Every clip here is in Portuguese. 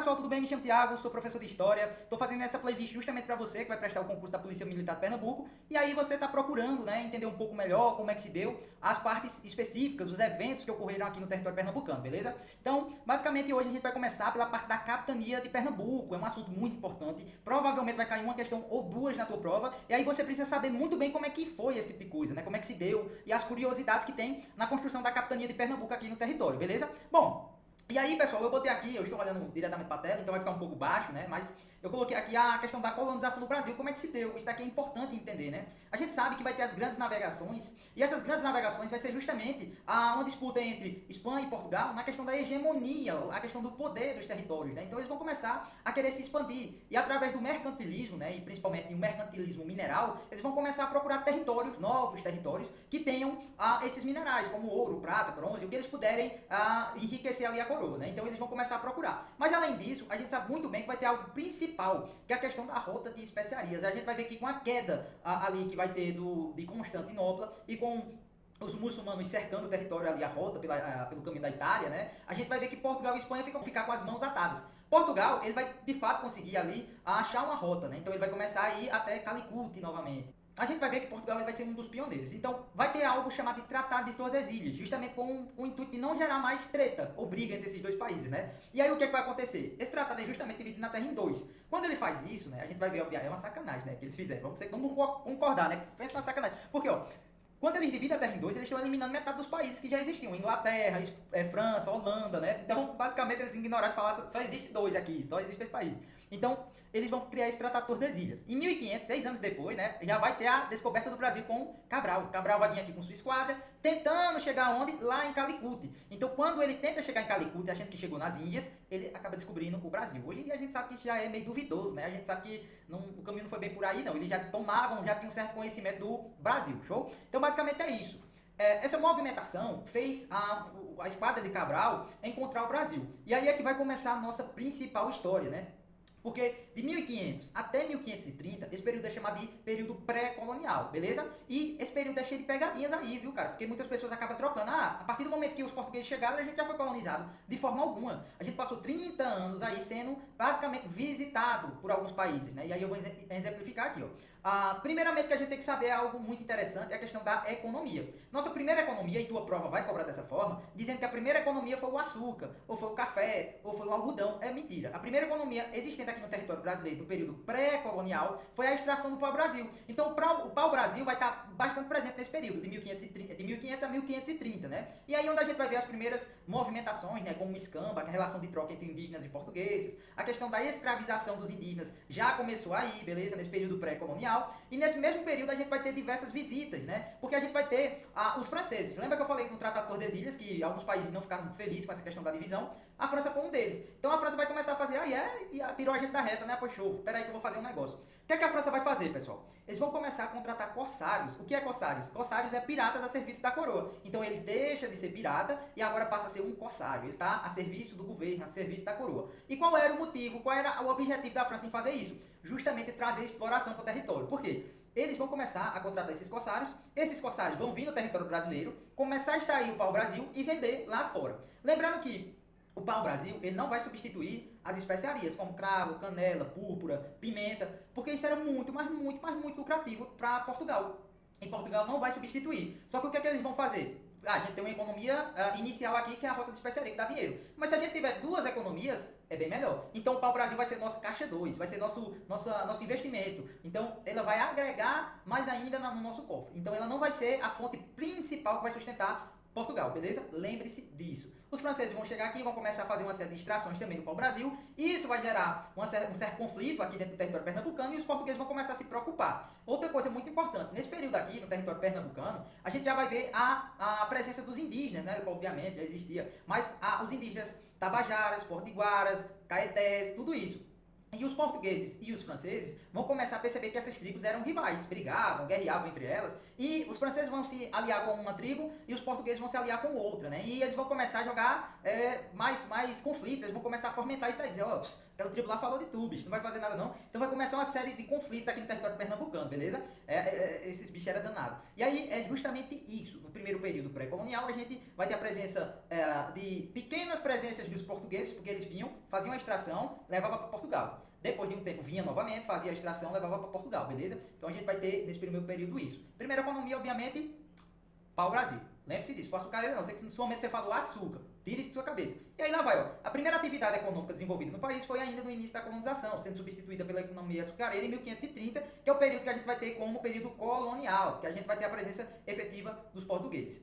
pessoal, tudo bem? Me chamo Thiago, sou professor de História. Estou fazendo essa playlist justamente para você que vai prestar o concurso da Polícia Militar de Pernambuco. E aí você está procurando, né, entender um pouco melhor como é que se deu as partes específicas, os eventos que ocorreram aqui no território pernambucano, beleza? Então, basicamente hoje a gente vai começar pela parte da Capitania de Pernambuco. É um assunto muito importante. Provavelmente vai cair uma questão ou duas na tua prova. E aí você precisa saber muito bem como é que foi esse tipo de coisa, né? Como é que se deu e as curiosidades que tem na construção da Capitania de Pernambuco aqui no território, beleza? Bom, e aí, pessoal, eu botei aqui, eu estou olhando diretamente para a tela, então vai ficar um pouco baixo, né? Mas eu coloquei aqui a questão da colonização do Brasil, como é que se deu. Isso daqui é importante entender, né? A gente sabe que vai ter as grandes navegações, e essas grandes navegações vai ser justamente uma disputa entre Espanha e Portugal na questão da hegemonia, a questão do poder dos territórios, né? Então eles vão começar a querer se expandir. E através do mercantilismo, né? E principalmente do mercantilismo mineral, eles vão começar a procurar territórios, novos territórios, que tenham esses minerais, como ouro, prata, bronze, o que eles puderem enriquecer ali a coroa, né? Então eles vão começar a procurar. Mas além disso, a gente sabe muito bem que vai ter algo principal, que é a questão da rota de especiarias. A gente vai ver que com a queda ali que vai ter de Constantinopla e com os muçulmanos cercando o território ali, a rota pelo caminho da Itália, né? A gente vai ver que Portugal e Espanha ficam ficar com as mãos atadas. Portugal, ele vai de fato conseguir ali achar uma rota, né? Então ele vai começar a ir até Calicut novamente. A gente vai ver que Portugal vai ser um dos pioneiros. Então, vai ter algo chamado de Tratado de Tordesilhas, justamente com o intuito de não gerar mais treta ou briga entre esses dois países, né? E aí, o que, é que vai acontecer? Esse tratado é justamente dividido na terra em dois. Quando ele faz isso, né, a gente vai ver, obviamente, é uma sacanagem, né, que eles fizeram. Vamos concordar, né? Pensa na sacanagem. Porque, ó, quando eles dividem a terra em dois, eles estão eliminando metade dos países que já existiam. Inglaterra, França, Holanda, né? Então, basicamente, eles ignoraram de falar só existe dois aqui, só existe esse país. Então, eles vão criar esse Tratado de Tordesilhas. Em 1500, 6 anos depois, né, já vai ter a descoberta do Brasil com Cabral. Cabral vai vir aqui com sua esquadra, tentando chegar onde? Lá em Calicut. Então, quando ele tenta chegar em Calicut, achando que chegou nas Índias, ele acaba descobrindo o Brasil. Hoje em dia a gente sabe que já é meio duvidoso, né? A gente sabe que o caminho não foi bem por aí, não. Eles já tinham um certo conhecimento do Brasil, show? Então, basicamente é isso. Essa movimentação fez a esquadra de Cabral encontrar o Brasil. E aí é que vai começar a nossa principal história, né? Porque de 1500 até 1530, esse período é chamado de período pré-colonial, beleza? E esse período é cheio de pegadinhas aí, viu, cara? Porque muitas pessoas acabam trocando. A partir do momento que os portugueses chegaram, a gente já foi colonizado. De forma alguma. A gente passou 30 anos aí sendo basicamente visitado por alguns países, né? E aí eu vou exemplificar aqui, ó. Primeiramente que a gente tem que saber algo muito interessante, é a questão da economia. Nossa primeira economia, e tua prova vai cobrar dessa forma, dizendo que a primeira economia foi o açúcar, ou foi o café, ou foi o algodão. É mentira. A primeira economia existente aqui no território brasileiro, no período pré-colonial, foi a extração do pau-brasil. Então o pau-brasil vai estar bastante presente nesse período, de 1500 a 1530, né? E aí onde a gente vai ver as primeiras movimentações, né, como o escamba, a relação de troca entre indígenas e portugueses, a questão da escravização dos indígenas já começou aí, beleza? Nesse período pré-colonial. E nesse mesmo período a gente vai ter diversas visitas, né? Porque a gente vai ter os franceses. Lembra que eu falei no Tratado de Tordesilhas que alguns países não ficaram felizes com essa questão da divisão? A França foi um deles. Então a França vai começar a fazer, e tirou a gente da reta, né? Pois show, peraí que eu vou fazer um negócio. O que é que a França vai fazer, pessoal? Eles vão começar a contratar corsários. O que é corsários? Corsários é piratas a serviço da coroa. Então ele deixa de ser pirata e agora passa a ser um corsário. Ele está a serviço do governo, a serviço da coroa. E qual era o motivo, qual era o objetivo da França em fazer isso? Justamente trazer exploração para o território. Por quê? Eles vão começar a contratar esses corsários vão vir no território brasileiro, começar a extrair o pau-brasil e vender lá fora. Lembrando que o pau-brasil, ele não vai substituir as especiarias, como cravo, canela, púrpura, pimenta, porque isso era muito, mas muito, mas muito lucrativo para Portugal. E Portugal não vai substituir. Só que o que é que eles vão fazer? A gente tem uma economia inicial aqui, que é a rota de especiaria, que dá dinheiro. Mas se a gente tiver duas economias, é bem melhor. Então o pau-brasil vai ser nossa caixa 2, vai ser nosso investimento. Então ela vai agregar mais ainda no nosso cofre. Então ela não vai ser a fonte principal que vai sustentar Portugal, beleza? Lembre-se disso. Os franceses vão chegar aqui e vão começar a fazer uma série de extrações também do pau-brasil, e isso vai gerar um certo conflito aqui dentro do território pernambucano, e os portugueses vão começar a se preocupar. Outra coisa muito importante, nesse período aqui, no território pernambucano, a gente já vai ver a presença dos indígenas, né? Obviamente, já existia, mas os indígenas tabajaras, potiguaras, caetés, tudo isso. E os portugueses e os franceses vão começar a perceber que essas tribos eram rivais, brigavam, guerreavam entre elas, e os franceses vão se aliar com uma tribo e os portugueses vão se aliar com outra, né? E eles vão começar a jogar mais conflitos, eles vão começar a fomentar isso daí, dizer, Aquela tribo lá falou de tu, bicho, não vai fazer nada não. Então vai começar uma série de conflitos aqui no território pernambucano, beleza? Esses bichos eram danados. E aí é justamente isso. No primeiro período pré-colonial a gente vai ter a presença de pequenas presenças dos portugueses, porque eles vinham, faziam a extração, levavam para Portugal. Depois de um tempo vinha novamente, fazia a extração, levava para Portugal, beleza? Então a gente vai ter nesse primeiro período isso. Primeira economia, obviamente, pau-brasil. Lembre-se disso, faça o cara não. Sei que somente você falou açúcar. Tire isso de sua cabeça. E aí lá vai, ó. A primeira atividade econômica desenvolvida no país foi ainda no início da colonização, sendo substituída pela economia açucareira em 1530, que é o período que a gente vai ter como período colonial, que a gente vai ter a presença efetiva dos portugueses.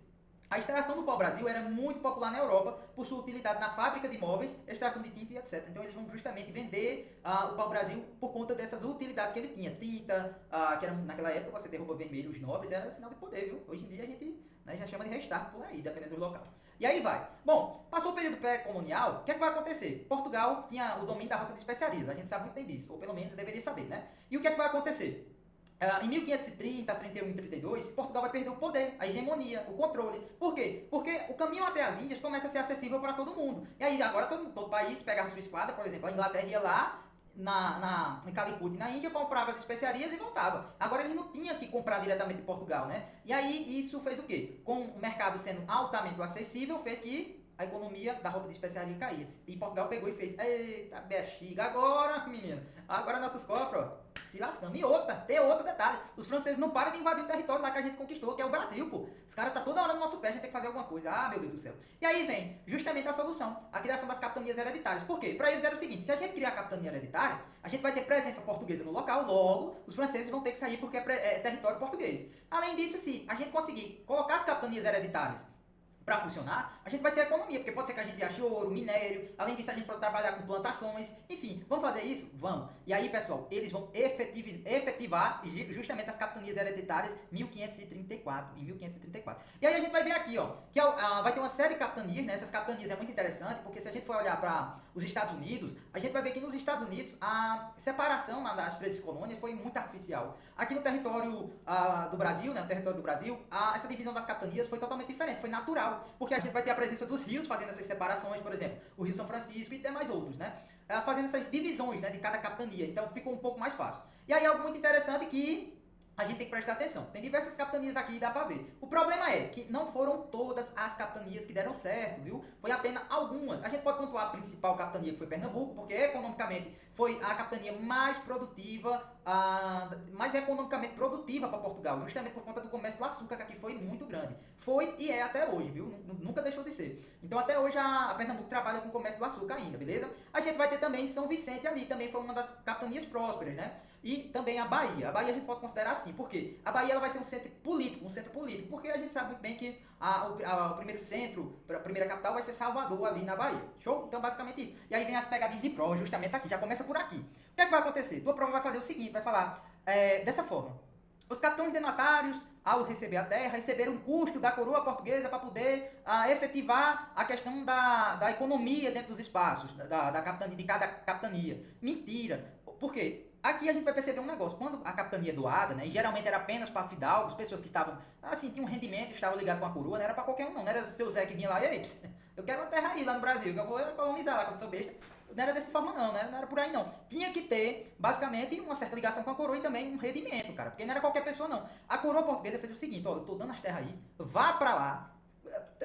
A extração do pau-brasil era muito popular na Europa por sua utilidade na fábrica de móveis, extração de tinta e etc. Então eles vão justamente vender o pau-brasil por conta dessas utilidades que ele tinha. Tinta, que era, naquela época você ter roupa vermelha, os nobres, era sinal de poder, viu? Hoje em dia a gente já chama de restart por aí, dependendo do local. E aí vai. Bom, passou o período pré-colonial, o que é que vai acontecer? Portugal tinha o domínio da rota de especiarias, a gente sabe muito bem disso, ou pelo menos deveria saber, né? E o que é que vai acontecer? Em 1530, 31 e 32, Portugal vai perder o poder, a hegemonia, o controle. Por quê? Porque o caminho até as Índias começa a ser acessível para todo mundo. E aí agora todo país pegava sua espada, por exemplo, a Inglaterra ia lá em Calicut, na Índia, comprava as especiarias e voltava. Agora ele não tinha que comprar diretamente de Portugal, né? E aí isso fez o quê? Com o mercado sendo altamente acessível, fez que a economia da rota de especiaria caísse. E Portugal pegou e fez, eita, bexiga, agora, menino, agora nossos cofres, ó, se lascamos. E tem outro detalhe, os franceses não param de invadir o território lá que a gente conquistou, que é o Brasil, pô. Os caras tá toda hora no nosso pé, a gente tem que fazer alguma coisa. Ah, meu Deus do céu. E aí vem justamente a solução, a criação das capitanias hereditárias. Por quê? Para eles era o seguinte, se a gente criar a capitania hereditária, a gente vai ter presença portuguesa no local, logo, os franceses vão ter que sair porque é território português. Além disso, se a gente conseguir colocar as capitanias hereditárias para funcionar, a gente vai ter economia, porque pode ser que a gente ache ouro, minério, além disso a gente pode trabalhar com plantações, enfim, vamos fazer isso? Vamos. E aí, pessoal, eles vão efetivar justamente as capitanias hereditárias em 1534. E aí a gente vai ver aqui, ó, que vai ter uma série de capitanias, né? Essas capitanias é muito interessante, porque se a gente for olhar para os Estados Unidos, a gente vai ver que nos Estados Unidos a separação das três colônias foi muito artificial. Aqui no território do Brasil, né, no território do Brasil, essa divisão das capitanias foi totalmente diferente, foi natural. Porque a gente vai ter a presença dos rios fazendo essas separações, por exemplo, o Rio São Francisco e demais outros, né? Fazendo essas divisões, né, de cada capitania. Então ficou um pouco mais fácil. E aí algo muito interessante que a gente tem que prestar atenção. Tem diversas capitanias aqui e dá pra ver. O problema é que não foram todas as capitanias que deram certo, viu? Foi apenas algumas. A gente pode pontuar a principal capitania, que foi Pernambuco, porque economicamente foi a capitania mais produtiva, mais economicamente produtiva para Portugal, justamente por conta do comércio do açúcar, que aqui foi muito grande. Foi e é até hoje, viu? Nunca deixou de ser. Então até hoje a Pernambuco trabalha com o comércio do açúcar ainda, beleza? A gente vai ter também São Vicente ali, também foi uma das capitanias prósperas, né? E também a Bahia. A Bahia a gente pode considerar assim, por quê? A Bahia ela vai ser um centro político, porque a gente sabe muito bem que o primeiro centro, a primeira capital vai ser Salvador ali na Bahia. Show? Então basicamente isso. E aí vem as pegadinhas de prova justamente aqui, já começa por aqui. O que é que vai acontecer? Tua prova vai fazer o seguinte, vai falar dessa forma. Os capitães donatários, ao receber a terra, receberam um custo da coroa portuguesa para poder efetivar a questão da economia dentro dos espaços, da capitania, de cada capitania. Mentira. Por quê? Aqui a gente vai perceber um negócio, quando a capitania é doada, né, e geralmente era apenas para fidalgos, pessoas que estavam, assim, tinham um rendimento, estavam ligados com a coroa, não era para qualquer um não era seu Zé que vinha lá, e aí, eu quero uma terra aí lá no Brasil, que eu vou colonizar lá, quando eu sou besta. Não era dessa forma não, né? Não era por aí não. Tinha que ter, basicamente, uma certa ligação com a coroa e também um rendimento, cara, porque não era qualquer pessoa não. A coroa portuguesa fez o seguinte, ó, eu tô dando as terras aí, vá pra lá,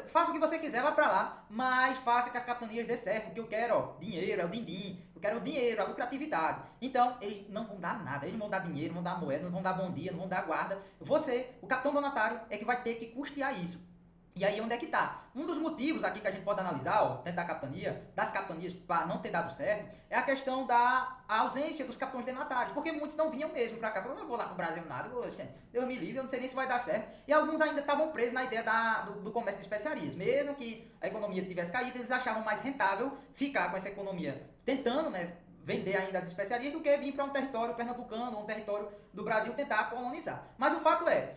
faça o que você quiser, vá pra lá, mas faça que as capitanias dê certo, o que eu quero, ó, dinheiro, é o din-din, eu quero o dinheiro, a lucratividade. Então, eles não vão dar nada, eles não vão dar dinheiro, não vão dar moeda, não vão dar bom dia, não vão dar guarda. Você, o capitão donatário, é que vai ter que custear isso. E aí onde é que tá? Um dos motivos aqui que a gente pode analisar, ó, dentro da capitania, das capitanias para não ter dado certo, é a questão da ausência dos capitães donatários, porque muitos não vinham mesmo para cá, falaram, não vou lá pro Brasil nada, Deus me livre, eu não sei nem se vai dar certo. E alguns ainda estavam presos na ideia do comércio de especiarias, mesmo que a economia tivesse caído, eles achavam mais rentável ficar com essa economia tentando, né, vender ainda as especiarias do que vir para um território pernambucano, um território do Brasil tentar colonizar. Mas o fato é,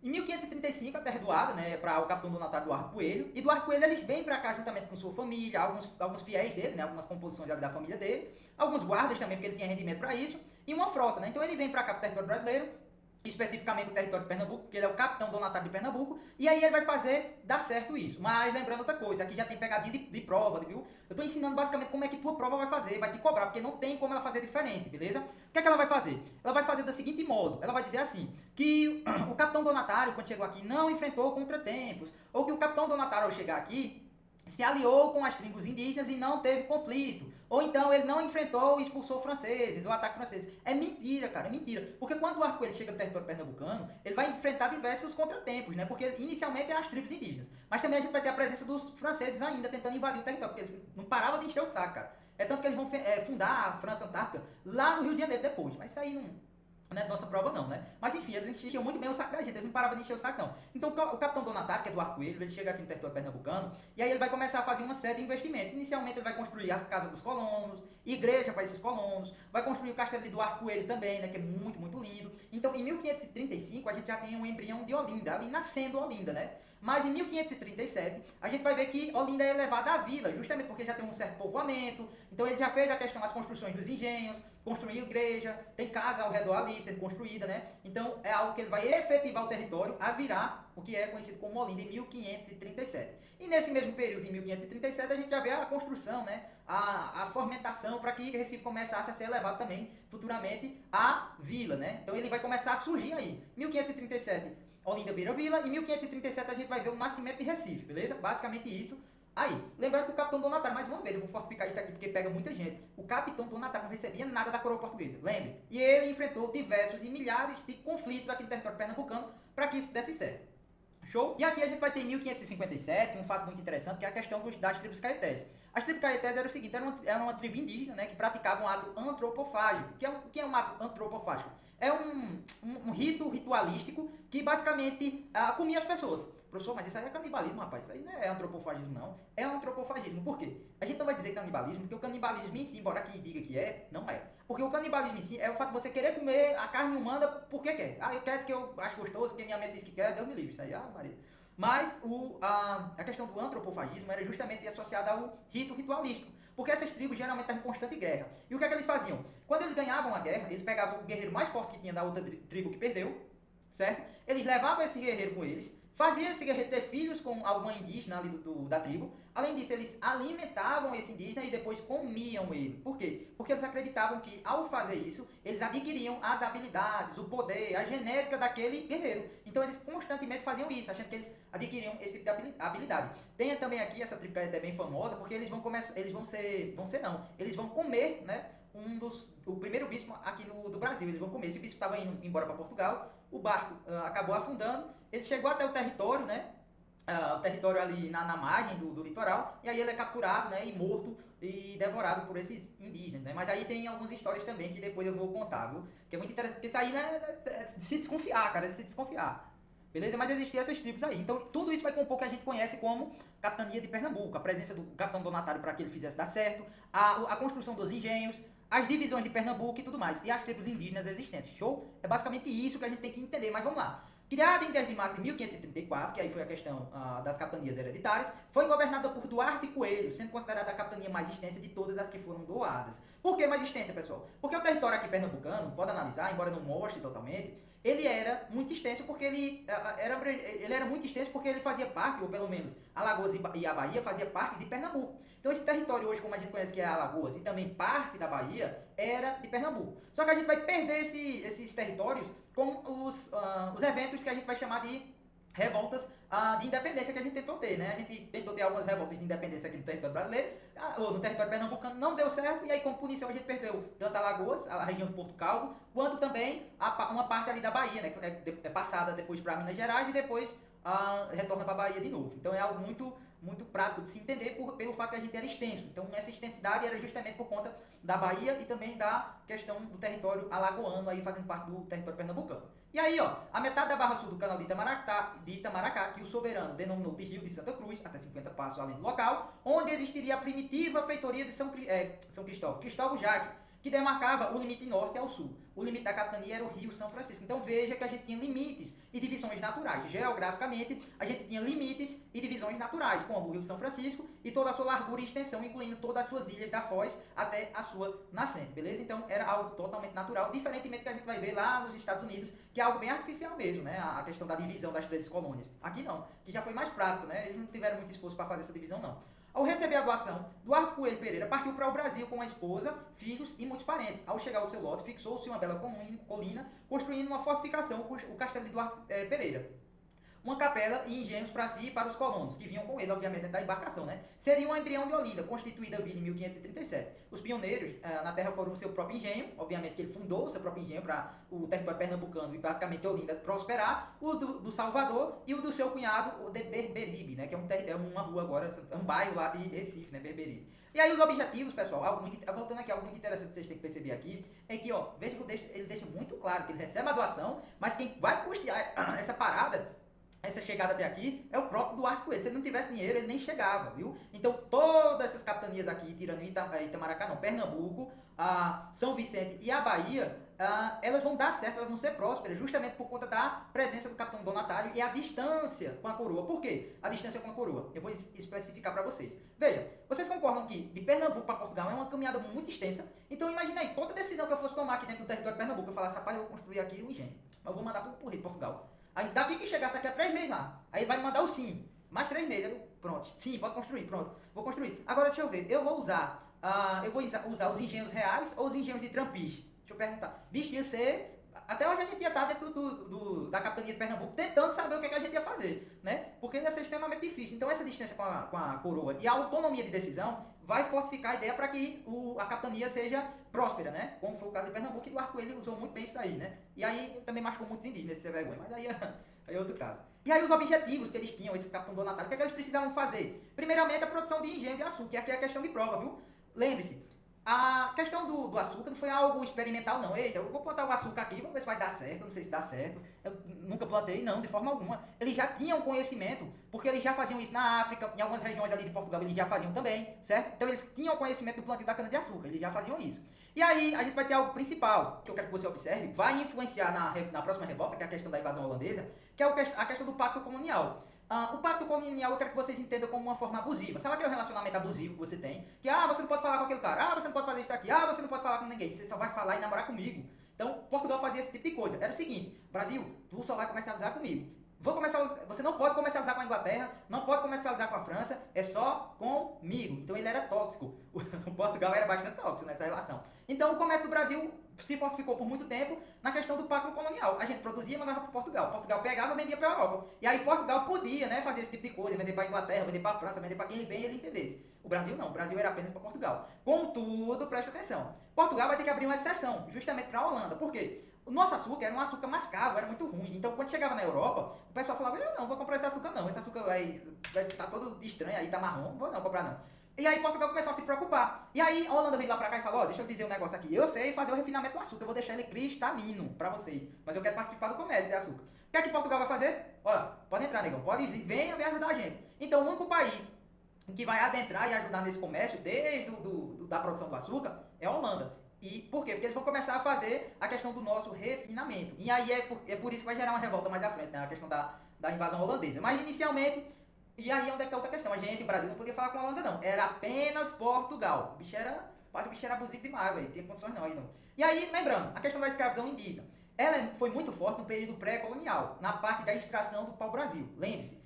em 1535, a terra é doada, né, para o capitão donatário Eduardo Coelho. E Eduardo Coelho eles vêm para cá juntamente com sua família, alguns fiéis dele, né, algumas composições da família dele, alguns guardas também, porque ele tinha rendimento para isso, e uma frota, né? Então ele vem para cá, para o território brasileiro, especificamente o território de Pernambuco, porque ele é o capitão donatário de Pernambuco, e aí ele vai fazer dar certo isso. Mas lembrando outra coisa, aqui já tem pegadinha de prova, viu? Eu tô ensinando basicamente como é que tua prova vai fazer, vai te cobrar, porque não tem como ela fazer diferente, beleza? O que é que ela vai fazer? Ela vai fazer da seguinte modo, ela vai dizer assim, que o capitão donatário, quando chegou aqui, não enfrentou contratempos, ou que o capitão donatário, ao chegar aqui, se aliou com as tribos indígenas e não teve conflito. Ou então ele não enfrentou e expulsou franceses, o ataque francês. É mentira, cara, é mentira. Porque quando o Arthur Coelho chega no território pernambucano, ele vai enfrentar diversos contratempos, né? Porque inicialmente é as tribos indígenas. Mas também a gente vai ter a presença dos franceses ainda tentando invadir o território, porque eles não paravam de encher o saco, cara. É tanto que eles vão fundar a França Antártica lá no Rio de Janeiro depois. Mas isso aí não é nossa prova não, né? Mas enfim, eles enchiam muito bem o saco da gente, eles não paravam de encher o saco não. Então o capitão donatário, que é Eduardo Coelho, ele chega aqui no território pernambucano, e aí ele vai começar a fazer uma série de investimentos. Inicialmente ele vai construir as casas dos colonos, igreja para esses colonos, vai construir o castelo de Eduardo Coelho também, né, que é muito, muito lindo. Então em 1535 a gente já tem um embrião de Olinda, ali nascendo Olinda, né? Mas em 1537, a gente vai ver que Olinda é elevada à vila, justamente porque já tem um certo povoamento. Então ele já fez a questão das construções dos engenhos, construiu igreja, tem casa ao redor ali sendo construída, né? Então é algo que ele vai efetivar o território a virar o que é conhecido como Olinda em 1537. E nesse mesmo período, em 1537, a gente já vê a construção, né? A fomentação para que Recife começasse a ser elevado também futuramente à vila, né? Então ele vai começar a surgir aí. 1537, Olinda vira vila, em 1537 a gente vai ver o nascimento de Recife, beleza? Basicamente isso. Aí, lembrando que o capitão donatário, mais uma vez, eu vou fortificar isso aqui porque pega muita gente. O capitão donatário não recebia nada da coroa portuguesa, lembre? E ele enfrentou diversos e milhares de conflitos aqui no território pernambucano para que isso desse certo. Show? E aqui a gente vai ter em 1557 um fato muito interessante, que é a questão das tribos caetés. As tribos caetés eram o seguinte, era uma tribo indígena, né, que praticava um ato antropofágico. Que é um ato antropofágico? É um rito ritualístico que basicamente comia as pessoas. Professor, mas isso aí é canibalismo, rapaz. Isso aí não é antropofagismo, não. É antropofagismo. Por quê? A gente não vai dizer canibalismo, porque o canibalismo em si, embora aqui diga que é, não é. Porque o canibalismo em si é o fato de você querer comer a carne humana porque quer. Ah, eu quero porque eu acho gostoso, porque minha mente diz que quer, Deus me livre. Isso aí, Maria. Mas a questão do antropofagismo era justamente associada ao rito ritualístico. Porque essas tribos geralmente estavam em constante guerra. E o que é que eles faziam? Quando eles ganhavam a guerra, eles pegavam o guerreiro mais forte que tinha da outra tribo que perdeu, certo? Eles levavam esse guerreiro com eles, fazia esse guerreiro ter filhos com alguma indígena ali da tribo. Além disso, eles alimentavam esse indígena e depois comiam ele. Por quê? Porque eles acreditavam que, ao fazer isso, eles adquiriam as habilidades, o poder, a genética daquele guerreiro. Então, eles constantemente faziam isso, achando que eles adquiriam esse tipo de habilidade. Tem também aqui, essa tribo que é até bem famosa, porque eles vão comer, né? O primeiro bispo aqui do Brasil. Eles vão comer. Esse bispo estava indo embora para Portugal, o barco acabou afundando, ele chegou até o território, né? O território ali na margem do litoral, e aí ele é capturado, né? E morto e devorado por esses indígenas, né? Mas aí tem algumas histórias também que depois eu vou contar, viu? Que é muito interessante, porque isso aí, né? É de se desconfiar, cara, é de se desconfiar. Beleza? Mas existiam essas tribos aí. Então, tudo isso vai compor o que a gente conhece como Capitania de Pernambuco. A presença do capitão donatário para que ele fizesse dar certo, a construção dos engenhos, as divisões de Pernambuco e tudo mais. E as tribos indígenas existentes. Show? É basicamente isso que a gente tem que entender. Mas vamos lá. Criada em 10 de março de 1534, que aí foi a questão das capitanias hereditárias, foi governada por Duarte Coelho, sendo considerada a capitania mais extensa de todas as que foram doadas. Por que mais extensa, pessoal? Porque o território aqui pernambucano, pode analisar, embora não mostre totalmente, ele era muito extenso porque ele era muito extenso porque ele fazia parte, ou pelo menos Alagoas e a Bahia fazia parte de Pernambuco. Então esse território hoje, como a gente conhece que é Alagoas e também parte da Bahia, era de Pernambuco. Só que a gente vai perder esses territórios com os eventos que a gente vai chamar de revoltas de independência que a gente tentou ter, né? A gente tentou ter algumas revoltas de independência aqui no território brasileiro, ou no território pernambucano, não deu certo, e aí como punição a gente perdeu tanto Alagoas, a região do Porto Calvo, quanto também uma parte ali da Bahia, né? É passada depois para Minas Gerais e depois retorna para a Bahia de novo. Então é algo muito prático de se entender pelo fato que a gente era extenso. Então essa extensidade era justamente por conta da Bahia e também da questão do território alagoano, aí fazendo parte do território pernambucano. E aí, ó, a metade da barra sul do canal de Itamaracá, que o soberano denominou de Rio de Santa Cruz, até 50 passos além do local, onde existiria a primitiva feitoria de São Cristóvão Jaque, que demarcava o limite norte ao sul. O limite da capitania era o Rio São Francisco. Então veja que a gente tinha limites e divisões naturais. Geograficamente, a gente tinha limites e divisões naturais, como o Rio São Francisco e toda a sua largura e extensão, incluindo todas as suas ilhas da Foz até a sua nascente, beleza? Então era algo totalmente natural, diferentemente do que a gente vai ver lá nos Estados Unidos, que é algo bem artificial mesmo, né? A questão da divisão das 13 colônias. Aqui não, que já foi mais prático, né? Eles não tiveram muito esforço para fazer essa divisão, não. Ao receber a doação, Duarte Coelho Pereira partiu para o Brasil com a esposa, filhos e muitos parentes. Ao chegar ao seu lote, fixou-se uma bela colina, construindo uma fortificação, o castelo de Duarte Pereira. Uma capela e engenhos para si e para os colonos, que vinham com ele, obviamente, da embarcação, né? Seria um embrião de Olinda, constituída a vila em 1537. Os pioneiros na terra foram o seu próprio engenho, obviamente que ele fundou o seu próprio engenho para o território pernambucano e basicamente Olinda prosperar, o do Salvador e o do seu cunhado, o de Berberibe, né? Que é uma rua agora, é um bairro lá de Recife, né? Berberibe. E aí os objetivos, pessoal, voltando aqui, algo muito interessante que vocês têm que perceber aqui, é que, ó, veja que ele deixa muito claro que ele recebe a doação, mas quem vai custear essa parada, essa chegada até aqui, é o próprio Duarte Coelho. Se ele não tivesse dinheiro, ele nem chegava, viu? Então, todas essas capitanias aqui, tirando Itamaracá, não, Pernambuco, São Vicente e a Bahia, elas vão dar certo, elas vão ser prósperas, justamente por conta da presença do capitão donatário e a distância com a coroa. Por quê? A distância com a coroa. Eu vou especificar para vocês. Veja, vocês concordam que de Pernambuco para Portugal é uma caminhada muito extensa? Então, imagina aí, toda decisão que eu fosse tomar aqui dentro do território de Pernambuco, eu falasse, rapaz, eu vou construir aqui um engenho, mas eu vou mandar pro rei de Portugal. Aí daqui que chegasse daqui a 3 meses lá, aí ele vai me mandar o sim, mais 3 meses, pronto, sim, pode construir, pronto, vou construir. Agora deixa eu ver, eu vou usar os engenhos reais ou os engenhos de trampiche? Deixa eu perguntar. Bicho, ia ser, até hoje a gente ia estar dentro da capitania de Pernambuco tentando saber o que a gente ia fazer, né? Porque ia ser extremamente difícil. Então essa distância com a coroa e a autonomia de decisão vai fortificar a ideia para que a capitania seja próspera, né? Como foi o caso de Pernambuco, e Duarte Coelho usou muito bem isso daí, né? E aí também machucou muitos indígenas, se é vergonha, mas aí é outro caso. E aí os objetivos que eles tinham, esse capitão donatário, o que é que eles precisavam fazer? Primeiramente, a produção de engenho de açúcar, que aqui é a questão de prova, viu? Lembre-se, a questão do açúcar não foi algo experimental, não. Eita, eu vou plantar o açúcar aqui, vamos ver se vai dar certo, não sei se dá certo. Eu nunca plantei, não, de forma alguma. Eles já tinham conhecimento, porque eles já faziam isso na África, em algumas regiões ali de Portugal eles já faziam também, certo? Então eles tinham conhecimento do plantio da cana-de-açúcar, eles já faziam isso. E aí a gente vai ter algo principal, que eu quero que você observe, vai influenciar na próxima revolta, que é a questão da invasão holandesa, que é a questão do pacto colonial. O pacto colonial eu quero que vocês entendam como uma forma abusiva. Sabe aquele relacionamento abusivo que você tem? Que, você não pode falar com aquele cara, você não pode fazer isso daqui, você não pode falar com ninguém, você só vai falar e namorar comigo. Então, Portugal fazia esse tipo de coisa. Era o seguinte, Brasil, tu só vai comercializar comigo. Você não pode comercializar com a Inglaterra, não pode comercializar com a França, é só comigo. Então ele era tóxico. O Portugal era bastante tóxico nessa relação. Então o comércio do Brasil se fortificou por muito tempo na questão do pacto colonial. A gente produzia e mandava para Portugal. Portugal pegava e vendia para a Europa. E aí Portugal podia, né, fazer esse tipo de coisa, vender para a Inglaterra, vender para a França, vender para quem bem ele entendesse. O Brasil não, o Brasil era apenas para Portugal. Contudo, preste atenção, Portugal vai ter que abrir uma exceção, justamente para a Holanda. Por quê? O nosso açúcar era um açúcar mascavo, era muito ruim. Então, quando chegava na Europa, o pessoal falava, eu não vou comprar esse açúcar não. Esse açúcar vai ficar todo estranho aí, tá marrom, não vou não comprar não. E aí Portugal começou a se preocupar. E aí a Holanda veio lá pra cá e falou, deixa eu dizer um negócio aqui. Eu sei fazer o refinamento do açúcar, eu vou deixar ele cristalino pra vocês. Mas eu quero participar do comércio de açúcar. O que é que Portugal vai fazer? Olha, pode entrar, negão, pode vir, venha ajudar a gente. Então, o único país que vai adentrar e ajudar nesse comércio, desde da produção do açúcar, é a Holanda. E por quê? Porque eles vão começar a fazer a questão do nosso refinamento. E aí é por isso que vai gerar uma revolta mais à frente, né? A questão da invasão holandesa. Mas inicialmente, e aí onde é que tá outra questão? A gente, o Brasil, não podia falar com a Holanda, não. Era apenas Portugal. O bicho era abusivo demais, velho. Não tinha condições não aí não. E aí, lembrando, a questão da escravidão indígena. Ela foi muito forte no período pré-colonial, na parte da extração do pau-brasil. Lembre-se.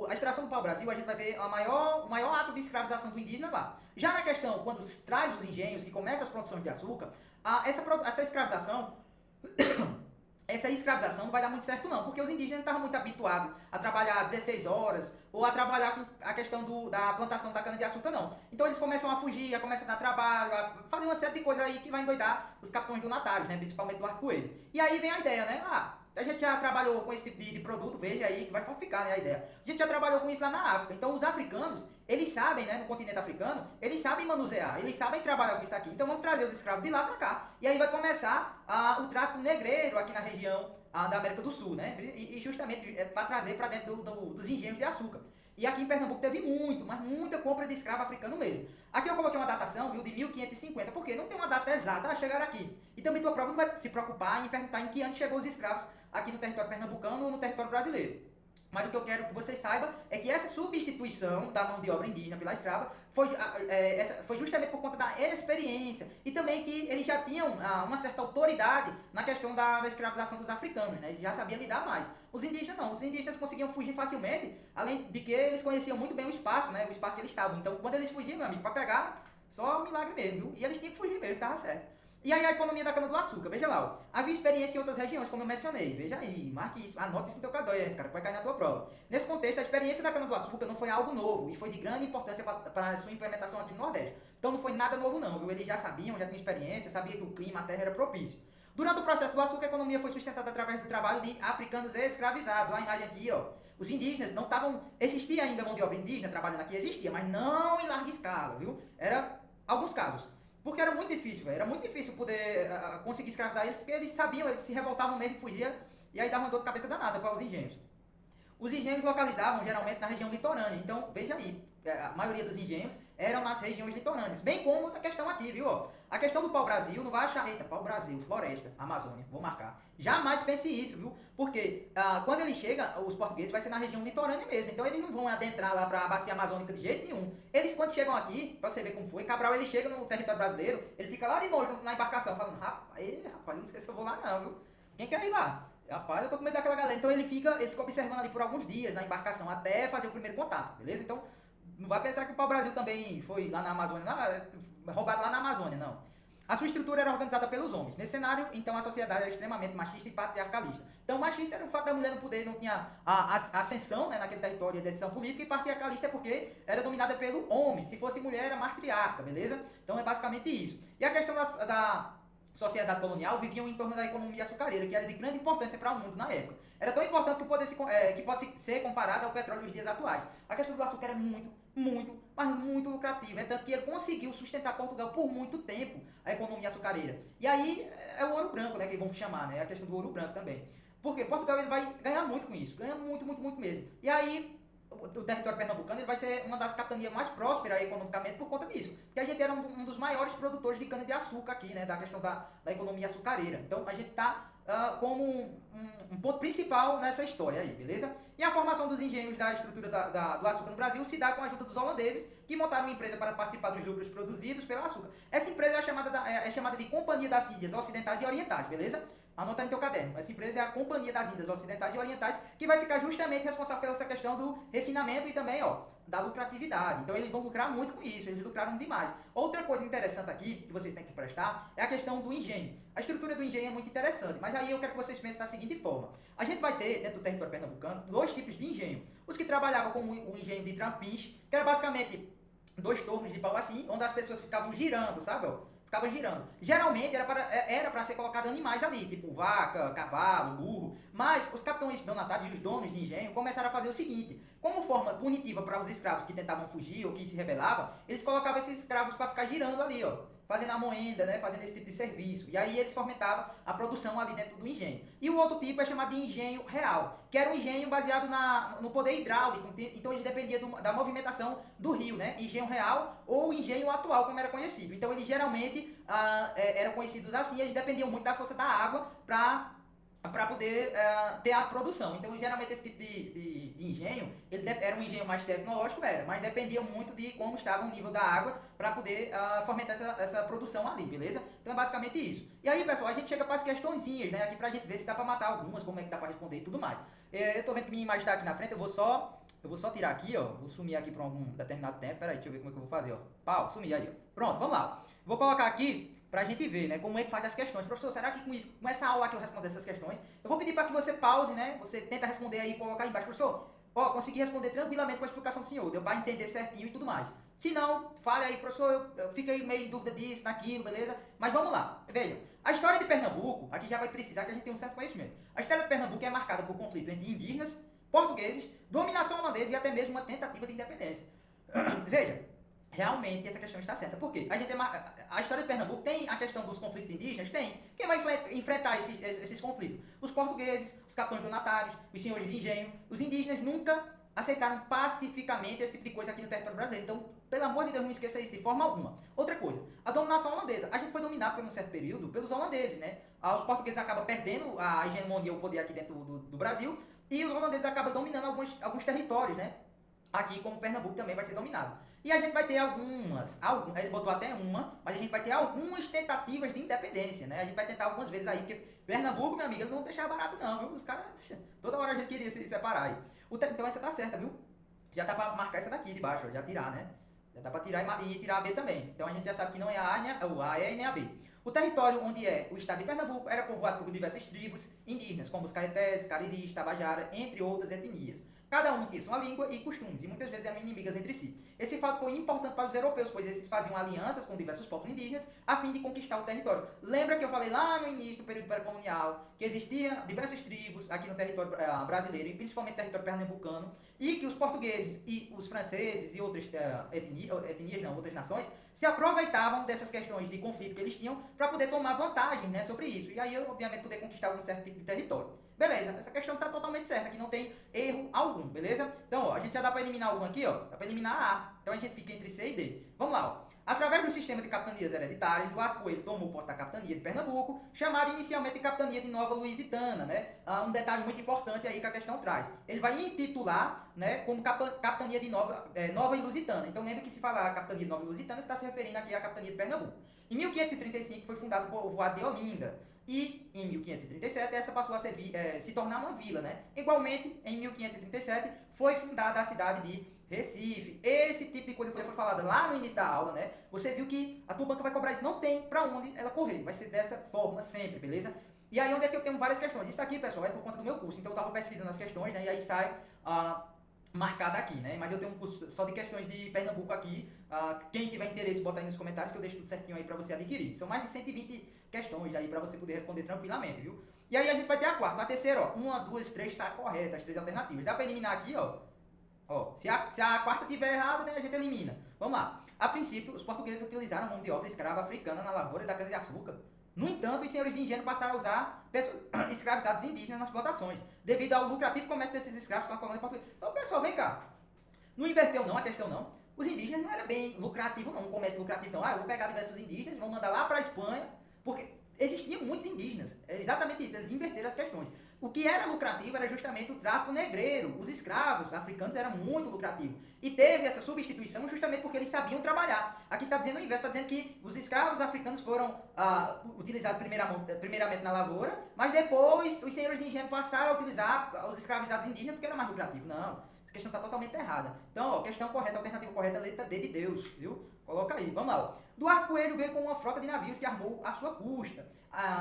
A extração do pau-brasil, a gente vai ver o maior ato de escravização do indígena lá. Já na questão, quando traz os engenhos, que começa as produções de açúcar, essa escravização não vai dar muito certo não, porque os indígenas não estavam muito habituados a trabalhar 16 horas, ou a trabalhar com a questão da plantação da cana-de-açúcar não. Então eles começam a fugir, começam a dar trabalho, a fazer uma série de coisas aí que vai endoidar os capitães donatários, né, principalmente Duarte Coelho. E aí vem a ideia, né, a gente já trabalhou com esse tipo de produto, veja aí que vai fortificar, né, a ideia. A gente já trabalhou com isso lá na África. Então os africanos, eles sabem, né, no continente africano, eles sabem manusear, eles sabem trabalhar com isso aqui. Então vamos trazer os escravos de lá pra cá. E aí vai começar o tráfico negreiro aqui na região da América do Sul, né? E justamente para trazer para dentro dos engenhos de açúcar. E aqui em Pernambuco teve muito, mas muita compra de escravo africano mesmo. Aqui eu coloquei uma datação, viu, de 1550, porque não tem uma data exata a chegar aqui. E também tua prova não vai se preocupar em perguntar em que ano chegou os escravos aqui no território pernambucano ou no território brasileiro. Mas o que eu quero que vocês saibam é que essa substituição da mão de obra indígena pela escrava foi justamente por conta da experiência e também que eles já tinham uma certa autoridade na questão da escravização dos africanos, né? Eles já sabiam lidar mais. Os indígenas não, os indígenas conseguiam fugir facilmente, além de que eles conheciam muito bem o espaço, né? O espaço que eles estavam. Então, quando eles fugiam, meu amigo, para pegar, só um milagre mesmo, viu? E eles tinham que fugir mesmo, estava certo. E aí a economia da cana-do-açúcar, veja lá, ó. Havia experiência em outras regiões, como eu mencionei. Veja aí, marque isso, anote isso no teu caderno, cara, que vai cair na tua prova. Nesse contexto, a experiência da cana-do-açúcar não foi algo novo e foi de grande importância para a sua implementação aqui no Nordeste. Então não foi nada novo não, viu? Eles já sabiam, já tinham experiência, sabiam que o clima, a terra era propício. Durante o processo do açúcar, a economia foi sustentada através do trabalho de africanos escravizados. Olha a imagem aqui, ó. Os indígenas não estavam... Existia ainda mão de obra indígena trabalhando aqui? Existia, mas não em larga escala, viu? Era alguns casos. Porque era muito difícil, velho. Era muito difícil poder conseguir escravizar eles, porque eles sabiam, eles se revoltavam mesmo, fugiam, e aí davam uma dor de cabeça danada para os engenhos. Os engenhos localizavam geralmente na região litorânea. Então, veja aí, a maioria dos engenhos eram nas regiões litorâneas. Bem como outra questão aqui, viu? Ó, a questão do pau-brasil, não vai achar, eita, pau-brasil, floresta, Amazônia, vou marcar. Jamais pense isso, viu? Porque quando ele chega, os portugueses, vai ser na região litorânea mesmo. Então, eles não vão adentrar lá para a bacia amazônica de jeito nenhum. Eles, quando chegam aqui, pra você ver como foi, Cabral, ele chega no território brasileiro, ele fica lá de longe na embarcação, falando, rapaz, não esqueça que eu vou lá não, viu? Quem quer ir lá? Rapaz, eu tô com medo daquela galera. Então ele fica observando ali por alguns dias na embarcação até fazer o primeiro contato, beleza? Então não vai pensar que o pau-brasil também foi lá na Amazônia, não, roubado lá na Amazônia, não. A sua estrutura era organizada pelos homens. Nesse cenário, então, a sociedade era extremamente machista e patriarcalista. Então, machista era o fato da mulher não poder, não tinha a ascensão, né, naquele território de decisão política, e patriarcalista é porque era dominada pelo homem. Se fosse mulher, era matriarca, beleza? Então, é basicamente isso. E a questão da sociedade colonial viviam em torno da economia açucareira, que era de grande importância para o mundo na época. Era tão importante que pode ser comparada ao petróleo nos dias atuais. A questão do açúcar era mas muito lucrativa. É tanto que ele conseguiu sustentar Portugal por muito tempo, a economia açucareira. E aí é o ouro branco, né, que vamos chamar, né? É a questão do ouro branco também. Porque Portugal ele vai ganhar muito com isso, ganha muito mesmo. E aí o território pernambucano ele vai ser uma das capitanias mais prósperas economicamente por conta disso. Porque a gente era um dos maiores produtores de cana-de-açúcar aqui, né? Da questão da economia açucareira. Então a gente está como um ponto principal nessa história aí, beleza? E a formação dos engenhos da estrutura do açúcar no Brasil se dá com a ajuda dos holandeses, que montaram uma empresa para participar dos lucros produzidos pelo açúcar. Essa empresa é chamada de Companhia das Índias Ocidentais e Orientais, beleza? Anota aí no teu caderno. Essa empresa é a Companhia das Índias Ocidentais e Orientais, que vai ficar justamente responsável pela essa questão do refinamento e também, ó, da lucratividade. Então eles vão lucrar muito com isso, eles lucraram demais. Outra coisa interessante aqui, que vocês têm que prestar, é a questão do engenho. A estrutura do engenho é muito interessante, mas aí eu quero que vocês pensem da seguinte forma. A gente vai ter, dentro do território pernambucano, dois tipos de engenho. Os que trabalhavam com o engenho de trampins, que era basicamente 2 tornos de pau assim, onde as pessoas ficavam girando, sabe, ó? Ficava girando. Geralmente era para ser colocado animais ali, tipo vaca, cavalo, burro. Mas os capitães donatários e os donos de engenho começaram a fazer o seguinte: como forma punitiva para os escravos que tentavam fugir ou que se rebelavam, eles colocavam esses escravos para ficar girando ali, ó, fazendo a moenda, né, fazendo esse tipo de serviço. E aí eles fomentavam a produção ali dentro do engenho. E o outro tipo é chamado de engenho real, que era um engenho baseado no poder hidráulico. Então ele dependia da movimentação do rio, né? Engenho real ou engenho atual, como era conhecido. Então eles geralmente eram conhecidos assim, eles dependiam muito da força da água para poder ter a produção. Então, geralmente, esse tipo de engenho, ele era um engenho mais tecnológico, mas dependia muito de como estava o nível da água para poder fomentar essa produção ali, beleza? Então, é basicamente isso. E aí, pessoal, a gente chega para as questõezinhas, né? Aqui pra gente ver se dá para matar algumas, como é que dá para responder e tudo mais. Eu tô vendo que minha imagem tá aqui na frente, eu vou só tirar aqui, ó. Vou sumir aqui por algum determinado tempo. Pera aí, deixa eu ver como é que eu vou fazer, ó. Pau, sumir aí, ó. Pronto, vamos lá. Vou colocar aqui pra gente ver, né, como é que faz as questões. Professor, será que com essa aula que eu responder essas questões, eu vou pedir para que você pause, né, você tenta responder aí e colocar aí embaixo. Professor, ó, consegui responder tranquilamente com a explicação do senhor, deu para entender certinho e tudo mais. Se não, fale aí, professor, eu fiquei meio em dúvida disso, naquilo, beleza? Mas vamos lá, veja, a história de Pernambuco, aqui já vai precisar que a gente tenha um certo conhecimento. A história de Pernambuco é marcada por conflito entre indígenas, portugueses, dominação holandesa e até mesmo uma tentativa de independência. Veja, realmente essa questão está certa. Por quê? A história de Pernambuco tem a questão dos conflitos indígenas? Tem. Quem vai enfrentar esses conflitos? Os portugueses, os capitães donatários, os senhores de engenho. Os indígenas nunca aceitaram pacificamente esse tipo de coisa aqui no território brasileiro. Então, pelo amor de Deus, não esqueça isso de forma alguma. Outra coisa, a dominação holandesa. A gente foi dominado por um certo período pelos holandeses, né? Os portugueses acabam perdendo a hegemonia, o poder aqui dentro do Brasil, e os holandeses acabam dominando alguns territórios, né? Aqui, como Pernambuco também vai ser dominado. E a gente vai ter algumas, ele botou até uma, mas a gente vai ter algumas tentativas de independência, né? A gente vai tentar algumas vezes aí, porque Pernambuco, minha amiga, não deixava barato não, viu? Os caras, toda hora a gente queria se separar aí. Então essa tá certa, viu? Já tá pra marcar essa daqui de baixo, já tirar, né? Já dá pra tirar e tirar a B também. Então a gente já sabe que não é a A, nem a E nem a B. O território onde é o estado de Pernambuco era povoado por diversas tribos indígenas, como os caetés, cariris, tabajara, entre outras etnias. Cada um tinha sua língua e costumes, e muitas vezes eram inimigas entre si. Esse fato foi importante para os europeus, pois esses faziam alianças com diversos povos indígenas a fim de conquistar o território. Lembra que eu falei lá no início do período pré-colonial que existiam diversas tribos aqui no território brasileiro, e principalmente no território pernambucano, e que os portugueses e os franceses e outras outras nações se aproveitavam dessas questões de conflito que eles tinham para poder tomar vantagem, né, sobre isso. E aí, obviamente, poder conquistar algum certo tipo de território. Beleza, essa questão está totalmente certa, aqui não tem erro algum, beleza? Então, ó, a gente já dá para eliminar algum aqui, ó, dá para eliminar A. Então a gente fica entre C e D. Vamos lá, ó. Através do sistema de capitanias hereditárias, Duarte Coelho tomou posse da capitania de Pernambuco, chamada inicialmente de capitania de Nova Lusitana, né? Um detalhe muito importante aí que a questão traz. Ele vai intitular, né, como capitania de Nova Lusitana. Então lembra que se falar capitania de Nova Lusitana, está se referindo aqui à capitania de Pernambuco. Em 1535 foi fundado o povoado de Olinda. E em 1537 essa passou a se tornar uma vila, né? Igualmente, em 1537 foi fundada a cidade de Recife. Esse tipo de coisa foi falada lá no início da aula, né? Você viu que a tua banca vai cobrar isso, não tem pra onde ela correr. Vai ser dessa forma sempre, beleza? E aí onde é que eu tenho várias questões? Isso aqui, pessoal, é por conta do meu curso. Então eu tava pesquisando as questões, né? E aí sai marcada aqui, né? Mas eu tenho um curso só de questões de Pernambuco aqui. Quem tiver interesse, bota aí nos comentários que eu deixo tudo certinho aí pra você adquirir. São mais de 120 questões aí pra você poder responder tranquilamente, viu? E aí a gente vai ter a quarta. A terceira, ó. 1, 2, 3 tá correta, as três alternativas. Dá pra eliminar aqui, ó. Ó, se a quarta tiver errada, né, a gente elimina. Vamos lá. A princípio, os portugueses utilizaram mão de obra escrava africana na lavoura da cana-de-açúcar. No entanto, os senhores de engenho passaram a usar escravizados indígenas nas plantações, devido ao lucrativo comércio desses escravos com a colônia portuguesa. Então, pessoal, vem cá. Não inverteu não a questão não. Os indígenas não era bem lucrativo não, um comércio lucrativo não. Eu vou pegar diversos indígenas, vou mandar lá para a Espanha, porque existiam muitos indígenas. É exatamente isso, eles inverteram as questões. O que era lucrativo era justamente o tráfico negreiro. Os escravos africanos eram muito lucrativos. E teve essa substituição justamente porque eles sabiam trabalhar. Aqui está dizendo o inverso, está dizendo que os escravos africanos foram utilizados primeiramente na lavoura, mas depois os senhores de engenho passaram a utilizar os escravizados indígenas porque era mais lucrativo. Não, essa questão está totalmente errada. Então, ó, questão correta, alternativa correta, letra D de Deus, viu? Coloca aí, vamos lá. Ó. Duarte Coelho veio com uma frota de navios que armou à sua custa,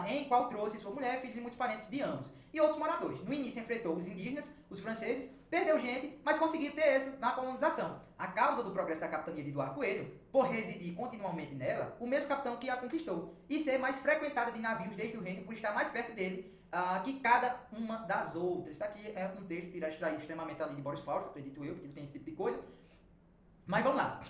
em qual trouxe sua mulher, filhos e muitos parentes de ambos, e outros moradores. No início enfrentou os indígenas, os franceses, perdeu gente, mas conseguiu ter êxito na colonização. A causa do progresso da capitania de Duarte Coelho, por residir continuamente nela, o mesmo capitão que a conquistou, e ser mais frequentada de navios desde o reino por estar mais perto dele que cada uma das outras. Isso aqui é um texto extraído extremamente ali de Boris Fausto, acredito eu, porque ele tem esse tipo de coisa. Mas vamos lá.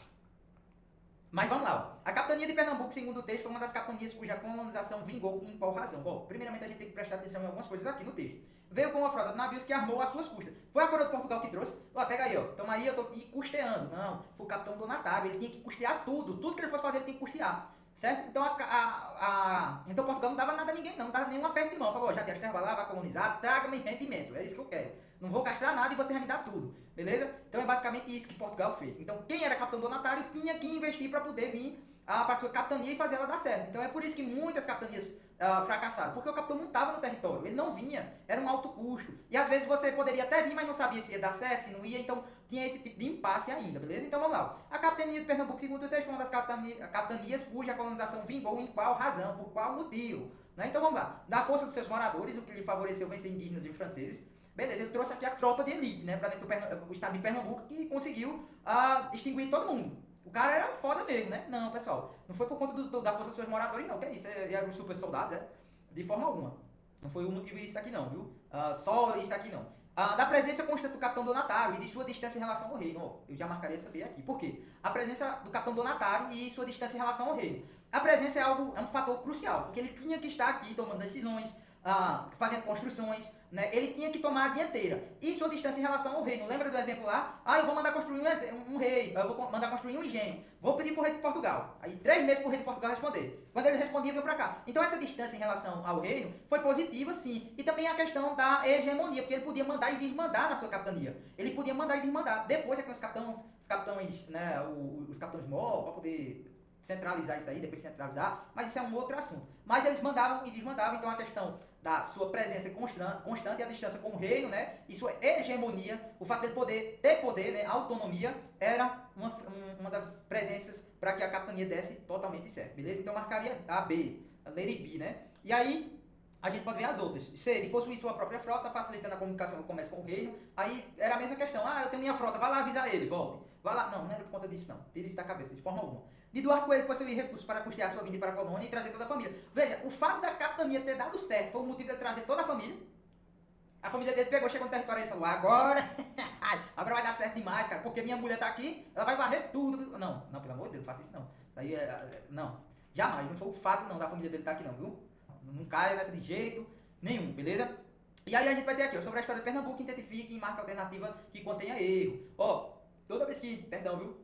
Ó. A capitania de Pernambuco, segundo o texto, foi uma das capitanias cuja colonização vingou em qual razão? Bom, primeiramente a gente tem que prestar atenção em algumas coisas aqui no texto. Veio com uma frota de navios que armou às suas custas. Foi a coroa de Portugal que trouxe? Ó, pega aí, ó. Então aí eu tô te custeando. Não, foi o capitão donatário, ele tinha que custear tudo. Tudo que ele fosse fazer, ele tinha que custear. Certo? Então, então Portugal não dava nada a ninguém, não dava nenhum aperto de mão. Falou, já que as terras vai lá, vai colonizar, traga-me rendimento. É isso que eu quero. Não vou gastar nada e você vai me dar tudo. Beleza? Então é basicamente isso que Portugal fez. Então quem era capitão donatário tinha que investir para poder vir para a sua capitania e fazer ela dar certo. Então é por isso que muitas capitanias fracassaram. Porque o capitão não estava no território. Ele não vinha. Era um alto custo. E às vezes você poderia até vir, mas não sabia se ia dar certo, se não ia. Então tinha esse tipo de impasse ainda. Beleza? Então vamos lá. A capitania de Pernambuco, segundo o texto, foi uma das capitanias cuja colonização vingou em qual razão, por qual motivo. Né? Então vamos lá. Da força dos seus moradores, o que lhe favoreceu vencer indígenas e franceses. Beleza, ele trouxe aqui a tropa de elite, né, para dentro do estado de Pernambuco, que conseguiu extinguir todo mundo. O cara era foda mesmo, né? Não, pessoal, não foi por conta da força dos seus moradores, não, que é isso, eram os super soldados, de forma alguma. Não foi o motivo isso aqui não, viu? Só isso aqui não. Da presença constante do capitão donatário e de sua distância em relação ao reino. Ó, eu já marcaria essa B aqui. Por quê? A presença do capitão donatário e sua distância em relação ao reino. A presença é um fator crucial, porque ele tinha que estar aqui tomando decisões, fazendo construções, né? Ele tinha que tomar a dianteira. E sua distância em relação ao reino. Lembra do exemplo lá? Eu vou mandar construir um rei, eu vou mandar construir um engenho. Vou pedir pro rei de Portugal. Aí 3 meses pro rei de Portugal responder. Quando ele respondia, veio pra cá. Então essa distância em relação ao reino foi positiva, sim. E também a questão da hegemonia, porque ele podia mandar e desmandar na sua capitania. Ele podia mandar e desmandar. Depois é que os capitães, né, os capitães mor, para poder centralizar isso daí, depois centralizar, mas isso é um outro assunto. Mas eles mandavam e desmandavam, então a questão da sua presença constante e a distância com o reino, né, e sua hegemonia, o fato de ter poder, né, autonomia, era uma das presenças para que a capitania desse totalmente certo, beleza? Então marcaria a B, a Lady B, né? E aí a gente pode ver as outras. C, de possuir sua própria frota, facilitando a comunicação e o comércio com o reino. Aí era a mesma questão. Eu tenho minha frota, vai lá avisar ele, volte. Vai lá. Não era por conta disso, não. Tira isso da cabeça, de forma alguma. De Duarte Coelho possuir recursos para custear sua vinda para a colônia e trazer toda a família. Veja, o fato da capitania ter dado certo foi o motivo de trazer toda a família. A família dele chegou no território e falou, agora vai dar certo demais, cara, porque minha mulher tá aqui, ela vai varrer tudo. Não, pelo amor de Deus, não faça isso não. Isso aí não. Jamais, não foi o fato não da família dele estar aqui não, viu? Não caia nessa de jeito nenhum, beleza? E aí a gente vai ter aqui, sobre a história de Pernambuco, identifique e marca alternativa que contenha erro. Toda vez que, perdão, viu?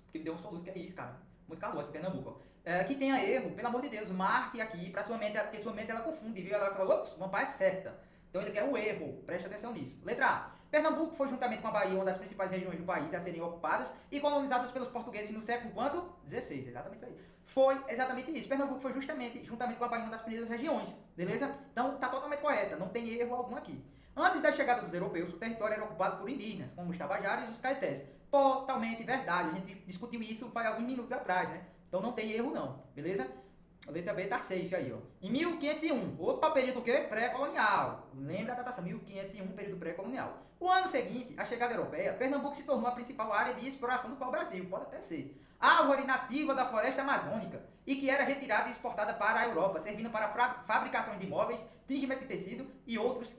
Porque me deu um soluço, que é isso, cara. Muito calor aqui em Pernambuco, que tenha erro, pelo amor de Deus, marque aqui pra sua mente, porque sua mente ela confunde, viu? Ela vai falar, ops, vamos para a seta. Então ele quer um erro, preste atenção nisso. Letra A. Pernambuco foi juntamente com a Bahia uma das principais regiões do país a serem ocupadas e colonizadas pelos portugueses no século quanto? 16, exatamente isso aí. Foi exatamente isso. Pernambuco foi juntamente com a Bahia uma das primeiras regiões, beleza? Então tá totalmente correta, não tem erro algum aqui. Antes da chegada dos europeus, o território era ocupado por indígenas, como os tabajaras e os caetés. Totalmente verdade, a gente discutiu isso faz alguns minutos atrás, né? Então não tem erro não, beleza? A letra B tá safe aí, ó. Em 1501, período o quê? Pré-colonial. Lembra a datação, 1501, período pré-colonial. O ano seguinte, a chegada europeia, Pernambuco se tornou a principal área de exploração do pau-brasil, pode até ser. Árvore nativa da floresta amazônica e que era retirada e exportada para a Europa, servindo para fabricação de móveis, tingimento de tecido e outros,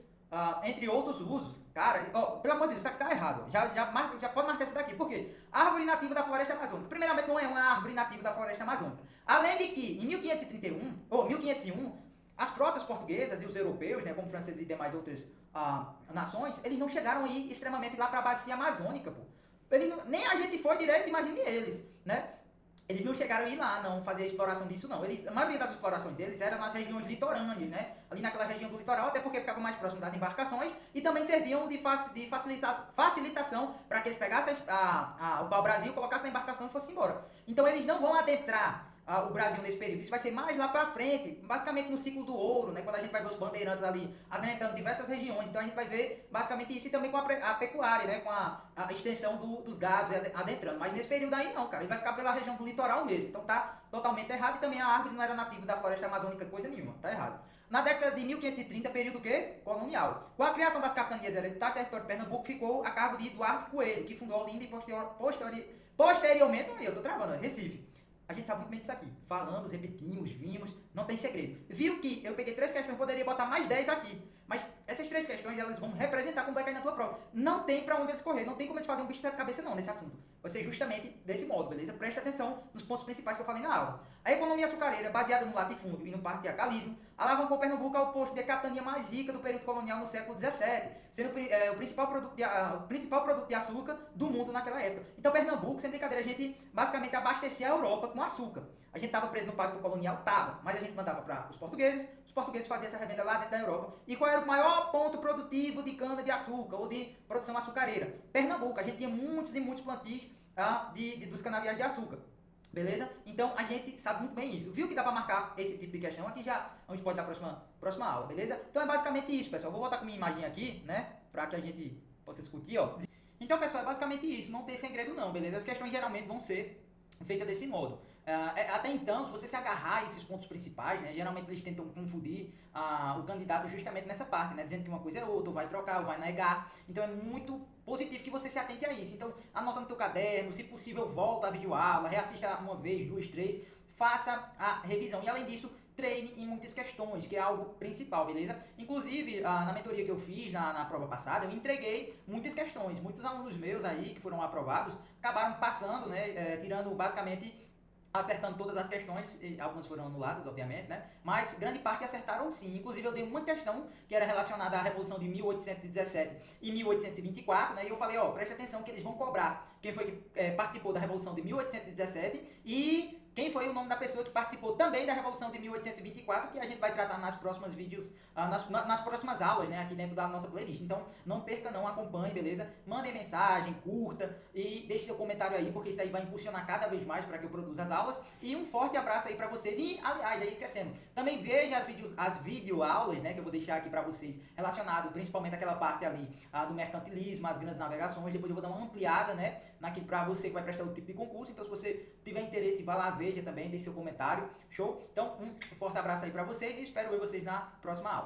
entre outros usos. Cara, pelo amor de Deus, isso aqui tá errado. Já pode marcar isso daqui. Por quê? Árvore nativa da floresta amazônica. Primeiramente, não é uma árvore nativa da floresta amazônica. Além de que, em 1501, as frotas portuguesas e os europeus, né, como franceses e demais outras nações, eles não chegaram aí extremamente lá para a bacia amazônica, pô. Nem a gente foi direito, imagine eles, né? Eles não chegaram a ir lá, não, fazer a exploração disso, não. A maioria das explorações deles eram nas regiões litorâneas, né? Ali naquela região do litoral, até porque ficavam mais próximo das embarcações e também serviam de facilitação para que eles pegassem o pau-brasil, colocassem na embarcação e fossem embora. Então eles não vão adentrar o Brasil nesse período. Isso vai ser mais lá pra frente, basicamente no ciclo do ouro, né? Quando a gente vai ver os bandeirantes ali adentrando diversas regiões. Então a gente vai ver basicamente isso e também com a pecuária, né? Com a extensão dos gados adentrando. Mas nesse período aí não, cara. Ele vai ficar pela região do litoral mesmo. Então tá totalmente errado e também a árvore não era nativa da floresta amazônica, coisa nenhuma. Tá errado. Na década de 1530, período quê? Colonial. Com a criação das capitanias hereditárias, o território de Pernambuco ficou a cargo de Duarte Coelho, que fundou Olinda e posteriormente, eu tô travando, Recife. A gente sabe muito bem disso aqui. Falamos, repetimos, vimos, não tem segredo. Viu que eu peguei 3 questões, poderia botar mais 10 aqui. Mas essas 3 questões, elas vão representar como vai cair na tua prova. Não tem pra onde eles correr, não tem como eles fazerem um bicho de cabeça não nesse assunto. Vai ser justamente desse modo, beleza? Preste atenção nos pontos principais que eu falei na aula. A economia açucareira, baseada no latifúndio e no patriarcalismo, alavancou Pernambuco ao posto de capitania mais rica do período colonial no século XVII, sendo o principal produto de açúcar do mundo naquela época. Então Pernambuco, sem brincadeira, a gente basicamente abastecia a Europa com açúcar. A gente estava preso no pacto colonial? Tava, mas a gente mandava para os portugueses faziam essa revenda lá dentro da Europa. E qual era o maior ponto produtivo de cana-de-açúcar ou de produção açucareira? Pernambuco. A gente tinha muitos e muitos plantios dos canaviais de açúcar. Beleza? Então a gente sabe muito bem isso. Viu que dá para marcar esse tipo de questão aqui já, a gente pode dar próxima aula, beleza? Então é basicamente isso, pessoal. Vou botar com minha imagem aqui, né? Para que a gente possa discutir, ó. Então, pessoal, é basicamente isso. Não tem segredo não, beleza? As questões geralmente vão ser feitas desse modo. Até então, se você se agarrar a esses pontos principais, né, geralmente eles tentam confundir o candidato justamente nessa parte, né, dizendo que uma coisa é outra, ou vai trocar, ou vai negar. Então é muito positivo que você se atente a isso. Então anota no teu caderno, se possível volta a videoaula, reassista uma vez, 2, 3, faça a revisão. E além disso, treine em muitas questões, que é algo principal, beleza? Inclusive, na mentoria que eu fiz na prova passada, eu entreguei muitas questões. Muitos alunos meus aí, que foram aprovados, acabaram passando, né, tirando basicamente acertando todas as questões, e algumas foram anuladas, obviamente, né? Mas grande parte acertaram sim. Inclusive eu dei uma questão que era relacionada à Revolução de 1817 e 1824, né? E eu falei, ó, preste atenção que eles vão cobrar quem foi que participou da Revolução de 1817 e quem foi o nome da pessoa que participou também da Revolução de 1824, que a gente vai tratar nas próximas vídeos, nas próximas aulas, né, aqui dentro da nossa playlist. Então, não perca não, acompanhe, beleza? Mandem mensagem, curta e deixe seu comentário aí, porque isso aí vai impulsionar cada vez mais para que eu produza as aulas. E um forte abraço aí para vocês. E, aliás, aí esquecendo, também veja as videoaulas, né, que eu vou deixar aqui para vocês, relacionado principalmente àquela parte ali do mercantilismo, as grandes navegações. Depois eu vou dar uma ampliada, né, naquilo para você que vai prestar o tipo de concurso. Então, se você tiver interesse, vá lá, veja também, deixe seu comentário. Show? Então, um forte abraço aí para vocês e espero ver vocês na próxima aula.